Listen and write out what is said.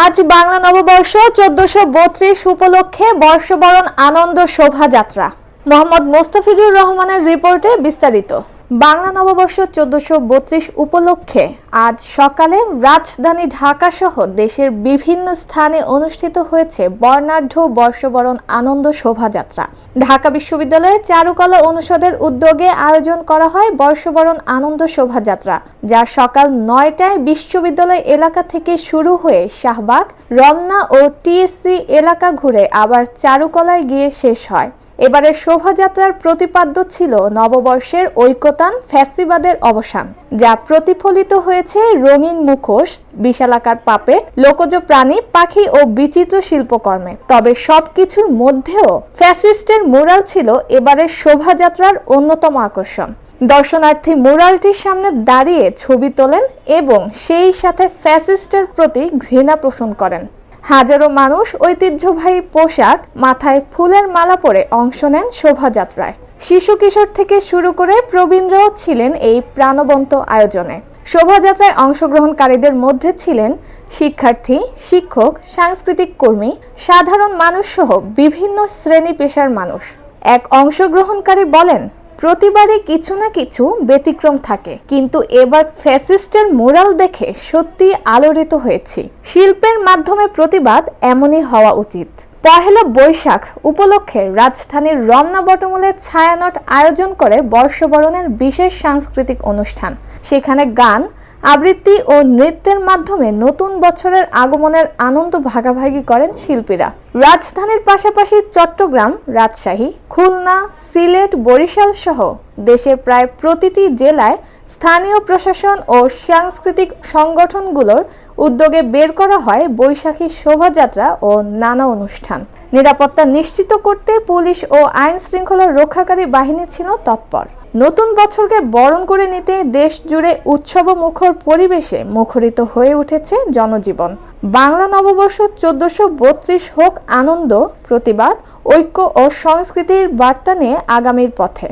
আজ বাংলা নববর্ষ 1432 উপলক্ষে বর্ষবরণ আনন্দ শোভাযাত্রা। মোহাম্মদ মোস্তাফিজুর রহমানের রিপোর্টে বিস্তারিত। বাংলা নববর্ষ 1432 উপলক্ষে আজ সকালে রাজধানী ঢাকা সহ দেশের বিভিন্ন স্থানে অনুষ্ঠিত হয়েছে বর্ণাঢ্য বর্ষবরণ আনন্দ শোভাযাত্রা। ঢাকা বিশ্ববিদ্যালয়ের চারুকলা অনুষদের উদ্যোগে আয়োজন করা হয় বর্ষবরণ আনন্দ শোভাযাত্রা, যা সকাল 9টায় বিশ্ববিদ্যালয় এলাকা থেকে শুরু হয়ে শাহবাগ, রমনা ও টিএসসি এলাকা ঘুরে আবার চারুকলায় গিয়ে শেষ হয়। এবারের শোভাযাত্রার প্রতিপাদ্য ছিল নববর্ষের ঐকতান ফ্যাসিবাদের অবসান, যা প্রতিফলিত হয়েছে রঙিন মুখোশ, বিশালাকার পাপেট, লোকজ প্রাণী, পাখি ও বিচিত্র শিল্পকর্মে। তবে সবকিছুর মধ্যেও ফ্যাসিস্টের মুরাল ছিল এবারের শোভাযাত্রার অন্যতম আকর্ষণ। দর্শনার্থী মুরালটির সামনে দাঁড়িয়ে ছবি তোলেন এবং সেই সাথে ফ্যাসিস্টের প্রতি ঘৃণা পোষণ করেন। হাজারো মানুষ ঐতিহ্যবাহী পোশাক, মাথায় ফুলের মালা পরে অংশ নেন শোভাযাত্রায়। শিশু কিশোর থেকে শুরু করে প্রবীণরাও ছিলেন এই প্রাণবন্ত আয়োজনে। শোভাযাত্রায় অংশগ্রহণকারীদের মধ্যে ছিলেন শিক্ষার্থী, শিক্ষক, সাংস্কৃতিক কর্মী, সাধারণ মানুষ সহ বিভিন্ন শ্রেণী পেশার মানুষ। এক অংশগ্রহণকারী বলেন, প্রতিবারই কিছু না কিছু ব্যতিক্রম থাকে, কিন্তু এবার ফ্যাসিস্টের মুরাল দেখে সত্যি আলোড়িত হয়েছি। শিল্পের মাধ্যমে প্রতিবাদ এমনই হওয়া উচিত। পহেলা বৈশাখ উপলক্ষে রাজধানীর রমনা বটমূলে ছায়ানট আয়োজন করে বর্ষবরণের বিশেষ সাংস্কৃতিক অনুষ্ঠান। সেখানে গান, আবৃত্তি ও নৃত্যের মাধ্যমে নতুন বছরের আগমনের আনন্দ ভাগাভাগি করেন শিল্পীরা। রাজধানীর পাশাপাশি চট্টগ্রাম, রাজশাহী, খুলনা, সিলেট, বরিশাল সহ দেশের প্রায় প্রতিটি জেলায় স্থানীয় প্রশাসন ও সাংস্কৃতিক সংগঠনগুলোর উদ্যোগে বের করা হয় বৈশাখী শোভাযাত্রা ও নানা অনুষ্ঠান। নিরাপত্তা নিশ্চিত করতে পুলিশ ও আইন শৃঙ্খলা রক্ষাকারী বাহিনী ছিল তৎপর। নতুন বছরকে বরণ করে নিতে দেশ জুড়ে উৎসবমুখর পরিবেশে মুখরিত হয়ে উঠেছে জনজীবন। বাংলা নববর্ষ 1432 হোক আনন্দ, প্রতিবাদ, ঐক্য ও সংস্কৃতির বার্তা নিয়ে আগামীর পথে।